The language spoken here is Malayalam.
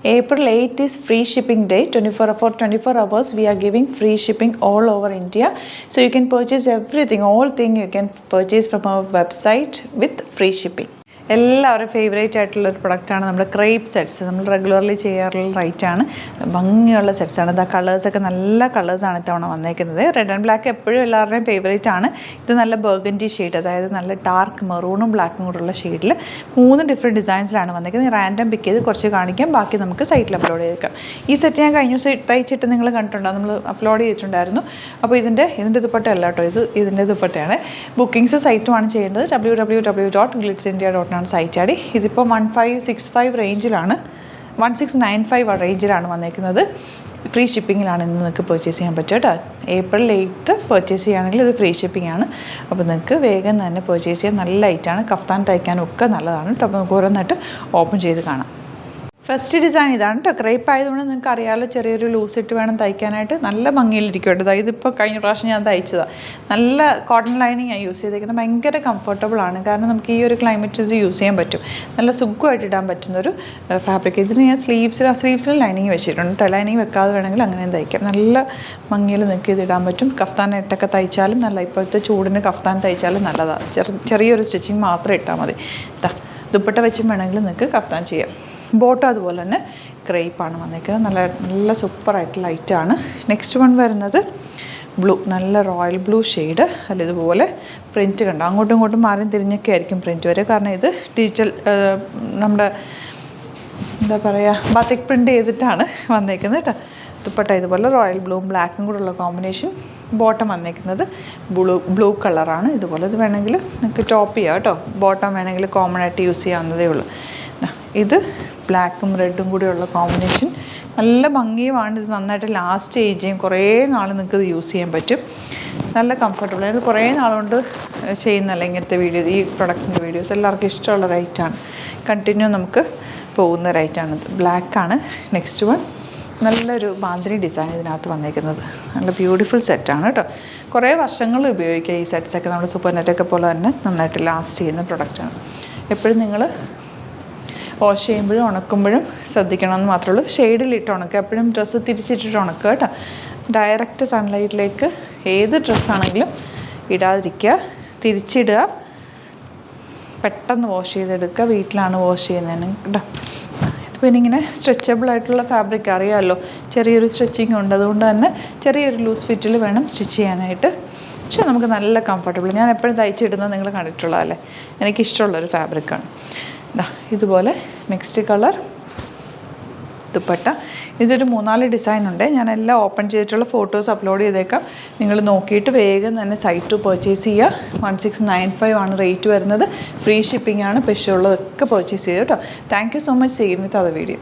April 8th is free shipping day. 24 hours we are giving free shipping all over India. So you can purchase everything, all thing you can purchase from our website with free shipping. എല്ലാവരും ഫേവറേറ്റ് ആയിട്ടുള്ളൊരു പ്രൊഡക്റ്റാണ് നമ്മുടെ ക്രേപ്പ് സെറ്റ്സ്. നമ്മൾ റെഗുലർലി ചെയ്യാറുള്ള റൈറ്റാണ്. ഭംഗിയുള്ള സെറ്റ്സാണ്. ഇത് കളേഴ്സൊക്കെ നല്ല കളേഴ്സാണ് ഇത്തവണ വന്നേക്കുന്നത്. റെഡ് ആൻഡ് ബ്ലാക്ക് എപ്പോഴും എല്ലാവരുടെയും ഫേവറേറ്റ് ആണ്. ഇത് നല്ല ബർഗൻഡി ഷെയ്ഡ്, അതായത് നല്ല ഡാർക്ക് മെറൂണും ബ്ലാക്കും കൂടെയുള്ള ഷെയ്ഡിൽ 3 ഡിഫറെൻറ്റ് ഡിസൈൻസിലാണ് വന്നേക്കുന്നത്. റാൻഡം പിക്ക് ചെയ്ത് കുറച്ച് കാണിക്കാം, ബാക്കി നമുക്ക് സൈറ്റിൽ അപ്ലോഡ് ചെയ്തേക്കാം. ഈ സെറ്റ് ഞാൻ കഴിഞ്ഞ ദിവസം തയ്ച്ചിട്ട് നിങ്ങൾ കണ്ടിട്ടുണ്ടോ, നമ്മൾ അപ്ലോഡ് ചെയ്തിട്ടുണ്ടായിരുന്നു. അപ്പോൾ ഇതിൻ്റെ ദുപ്പട്ടയല്ല കേട്ടോ, ഇതിൻ്റെ ദുപ്പട്ടയാണ്. ബുക്കിംഗ്സ് സൈറ്റുമാണ് ചെയ്യേണ്ടത്. www.glitzindia.com സൈറ്റ് ആടി. ഇതിപ്പോൾ 1565 റേഞ്ചിലാണ്, 1695 റേഞ്ചിലാണ് വന്നേക്കുന്നത്. ഫ്രീ ഷിപ്പിങ്ങിലാണ് ഇന്ന് നിങ്ങൾക്ക് പർച്ചേസ് ചെയ്യാൻ പറ്റുക കേട്ടോ. April 8th പർച്ചേസ് ചെയ്യുകയാണെങ്കിൽ ഇത് ഫ്രീ ഷിപ്പിംഗ് ആണ്. അപ്പോൾ നിങ്ങൾക്ക് വേഗം തന്നെ പർച്ചേസ് ചെയ്യാൻ നല്ല ലൈറ്റാണ്. കഫ്താൻ തയ്ക്കാനും ഒക്കെ നല്ലതാണ് കേട്ടോ. അപ്പോൾ നമുക്ക് ഓരോന്നായിട്ട് ഓപ്പൺ ചെയ്ത് കാണാം. ഫസ്റ്റ് ഡിസൈൻ ഇതാണ് കേട്ടോ. ക്രേപ്പ് ആയതുകൊണ്ട് നിങ്ങൾക്ക് അറിയാമല്ലോ, ചെറിയൊരു ലൂസ് ഇട്ട് വേണം തയ്ക്കാനായിട്ട്. നല്ല ഭംഗിയിലിരിക്കും കേട്ടോ. ഇതിപ്പോൾ കഴിഞ്ഞ പ്രാവശ്യം ഞാൻ തയ്ച്ചതാണ്. നല്ല കോട്ടൺ ലൈനിങ് ആണ് യൂസ് ചെയ്തേക്കുന്നത്. ഭയങ്കര കംഫർട്ടബിൾ ആണ്, കാരണം നമുക്ക് ഈ ഒരു ക്ലൈമറ്റ് ഇത് യൂസ് ചെയ്യാൻ പറ്റും. നല്ല സുഖമായിട്ട് ഇടാൻ പറ്റുന്നൊരു ഫാബ്രിക്. ഇതിന് ഞാൻ സ്ലീവ്സിൽ ലൈനിങ് വെച്ചിട്ടുണ്ട് കേട്ടോ. ലൈനിങ് വെക്കാതെ വേണമെങ്കിൽ അങ്ങനെയും തയ്ക്കാം. നല്ല ഭംഗിയിൽ നിങ്ങൾക്ക് ഇത് ഇടാൻ പറ്റും. കഫ്താനായിട്ടൊക്കെ തയ്ച്ചാലും നല്ല, ഇപ്പോഴത്തെ ചൂടിന് കഫ്താൻ തയ്ച്ചാലും നല്ലതാണ്. ചെറിയൊരു സ്റ്റിച്ചിങ് മാത്രം ഇട്ടാൽ മതി. ദുപ്പട്ട വെച്ചും വേണമെങ്കിൽ നിങ്ങൾക്ക് കഫ്താൻ ചെയ്യാം. ബോട്ടം അതുപോലെ തന്നെ ക്രേപ്പാണ് വന്നേക്കുന്നത്. നല്ല സൂപ്പറായിട്ട് ലൈറ്റാണ്. നെക്സ്റ്റ് വൺ വരുന്നത് ബ്ലൂ, നല്ല റോയൽ ബ്ലൂ ഷെയ്ഡ്. അതിൽ ഇതുപോലെ പ്രിൻറ്റ് കണ്ടോ, അങ്ങോട്ടും ഇങ്ങോട്ടും മാറി തിരിഞ്ഞൊക്കെ ആയിരിക്കും പ്രിൻറ്റ് വരെ, കാരണം ഇത് ഡിജിറ്റൽ നമ്മുടെ എന്താ പറയുക, ബാത്തിക് പ്രിൻറ്റ് ചെയ്തിട്ടാണ് വന്നേക്കുന്നത് കേട്ടോ. ദുപ്പട്ട ഇതുപോലെ റോയൽ ബ്ലൂവും ബ്ലാക്കും കൂടെ ഉള്ള കോമ്പിനേഷൻ. ബോട്ടം വന്നേക്കുന്നത് ബ്ലൂ കളറാണ്. ഇതുപോലെ ഇത് വേണമെങ്കിൽ നിങ്ങൾക്ക് ടോപ്പ് ചെയ്യാം കേട്ടോ. ബോട്ടം വേണമെങ്കിൽ കോമൺ ആയിട്ട് യൂസ് ചെയ്യാവുന്നതേ ഉള്ളൂ. ഇത് ബ്ലാക്കും റെഡും കൂടിയുള്ള കോമ്പിനേഷൻ. നല്ല ഭംഗിയുമാണ്. ഇത് നന്നായിട്ട് ലാസ്റ്റ് ചെയ്യും, കുറേ നാൾ നിങ്ങൾക്ക് ഇത് യൂസ് ചെയ്യാൻ പറ്റും. നല്ല കംഫർട്ടബിൾ. ഇത് കുറേ നാളുകൊണ്ട് ചെയ്യുന്നല്ല ഇങ്ങനത്തെ ഈ പ്രൊഡക്റ്റിൻ്റെ വീഡിയോസ്. എല്ലാവർക്കും ഇഷ്ടമുള്ള റൈറ്റാണ്. കണ്ടിന്യൂ നമുക്ക് പോകുന്ന റൈറ്റാണിത്. ബ്ലാക്കാണ് നെക്സ്റ്റ് വൺ. നല്ലൊരു ബാന്തിനി ഡിസൈൻ ഇതിനകത്ത് വന്നേക്കുന്നത്. നല്ല ബ്യൂട്ടിഫുൾ സെറ്റാണ് കേട്ടോ. കുറേ വർഷങ്ങൾ ഉപയോഗിക്കുക ഈ സെറ്റ്സൊക്കെ. നമ്മുടെ സൂപ്പർ നെറ്റൊക്കെ പോലെ തന്നെ നന്നായിട്ട് ലാസ്റ്റ് ചെയ്യുന്ന പ്രൊഡക്റ്റാണ്. എപ്പോഴും നിങ്ങൾ വാഷ് ചെയ്യുമ്പോഴും ഉണക്കുമ്പോഴും ശ്രദ്ധിക്കണമെന്ന് മാത്രമേ ഉള്ളൂ. ഷെയ്ഡിലിട്ട് ഉണക്കുക, എപ്പോഴും ഡ്രസ്സ് തിരിച്ചിട്ടിട്ട് ഉണക്കുക കേട്ടോ. ഡയറക്റ്റ് സൺലൈറ്റിലേക്ക് ഏത് ഡ്രസ്സാണെങ്കിലും ഇടാതിരിക്കുക, തിരിച്ചിടുക. പെട്ടെന്ന് വാഷ് ചെയ്തെടുക്കുക. വീട്ടിലാണ് വാഷ് ചെയ്യുന്നതിന് കേട്ടോ. പിന്നെ ഇങ്ങനെ സ്ട്രെച്ചബിൾ ആയിട്ടുള്ള ഫാബ്രിക് അറിയാമല്ലോ, ചെറിയൊരു സ്ട്രെച്ചിങ് ഉണ്ട്. അതുകൊണ്ട് തന്നെ ചെറിയൊരു ലൂസ് ഫിറ്റിൽ വേണം സ്റ്റിച്ച് ചെയ്യാനായിട്ട്. പക്ഷെ നമുക്ക് നല്ല കംഫർട്ടബിൾ. ഞാൻ എപ്പോഴും തയ്ച്ചിടുന്നത് നിങ്ങൾ കണ്ടിട്ടുള്ളതല്ലേ, എനിക്കിഷ്ടമുള്ളൊരു ഫാബ്രിക്കാണ്. ഇതുപോലെ നെക്സ്റ്റ് കളർ ദുപ്പട്ട. ഇതൊരു 3-4 ഡിസൈൻ ഉണ്ട്. ഞാൻ എല്ലാം ഓപ്പൺ ചെയ്തിട്ടുള്ള ഫോട്ടോസ് അപ്ലോഡ് ചെയ്തേക്കാം. നിങ്ങൾ നോക്കിയിട്ട് വേഗം തന്നെ സൈറ്റ് ടു പർച്ചേസ് ചെയ്യുക. 1695 ആണ് റേറ്റ് വരുന്നത്. ഫ്രീ ഷിപ്പിംഗ് ആണ്. പക്ഷേ ഉള്ളതൊക്കെ പർച്ചേസ് ചെയ്യുക കേട്ടോ. Thank you so much. See you with other video.